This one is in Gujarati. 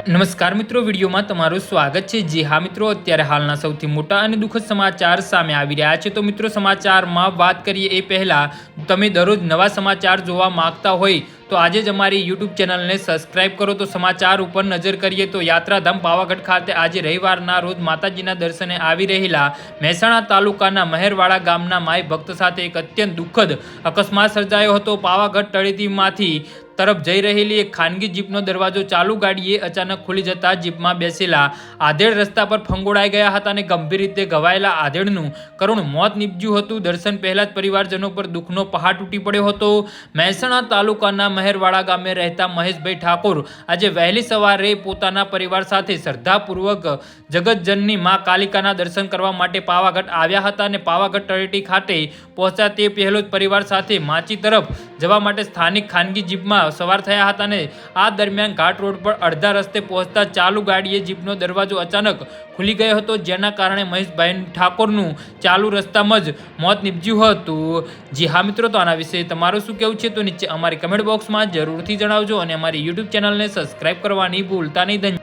નમસ્કાર મિત્રો, વિડીયોમાં તમારું સ્વાગત છે। જી હા મિત્રો, અત્યારે હાલના સૌથી મોટા અને દુઃખદ સમાચાર સામે આવી રહ્યા છે। તો મિત્રો, સમાચારમાં વાત કરીએ એ પહેલા તમે દરરોજ નવા સમાચાર જોવા માંગતા હોય તો આજે જ અમારી યુટ્યુબ ચેનલને સબસ્ક્રાઇબ કરો। તો સમાચાર ઉપર નજર કરીએ તો યાત્રાધામ પાવાગઢ ખાતે આજે રવિવારના રોજ માતાજીના દર્શને આવી રહેલા મહેસાણા તાલુકાના મહેરવાડા ગામના માઈ ભક્ત સાથે એક અત્યંત દુઃખદ અકસ્માત સર્જાયો હતો। પાવાગઢ તળેટીમાંથી તરફ જઈ રહેલી એક ખાનગી જીપનો દરવાજો ચાલુ ગાડીએ અચાનક ખુલી જતા જીપમાં બેસેલા આધેડ રસ્તા પર ફંગોળાઈ ગયા હતા અને ગંભીર રીતે ઘવાયેલા આધેડનું કરુણ મોત નીપજ્યું હતું। દર્શન પહેલા જ પરિવારજનો પર દુઃખનો પહાડ તૂટી પડ્યો હતો। મહેસાણા તાલુકાના મહેરવાડા ગામે રહેતા મહેશભાઈ ઠાકોર આજે વહેલી સવારે પોતાના પરિવાર સાથે શ્રદ્ધાપૂર્વક જગતજનની મા કાલિકાના દર્શન કરવા માટે પાવાગઢ આવ્યા હતા અને પાવાગઢ તળેટી ખાતે પહોંચ્યા તે પહેલો જ પરિવાર સાથે માચી તરફ જવા માટે સ્થાનિક ખાનગી જીપમાં સવાર થયા હતા અને આ દરમિયાન ઘાટ રોડ પર અડધા રસ્તે પહોંચતા ચાલુ ગાડીએ જીપનો દરવાજો અચાનક ખુલી ગયો હતો, જેના કારણે મહેશભાઈ ઠાકોરનું ચાલુ રસ્તામાં જ મોત નીપજ્યું હતું। જી હા મિત્રો, તો આના વિશે તમારું શું કહેવું છે તો નીચે અમારી કમેન્ટ બોક્સમાં જરૂરથી જણાવજો અને અમારી યુટ્યુબ ચેનલને સબસ્ક્રાઇબ કરવાની ભૂલતા નહીં।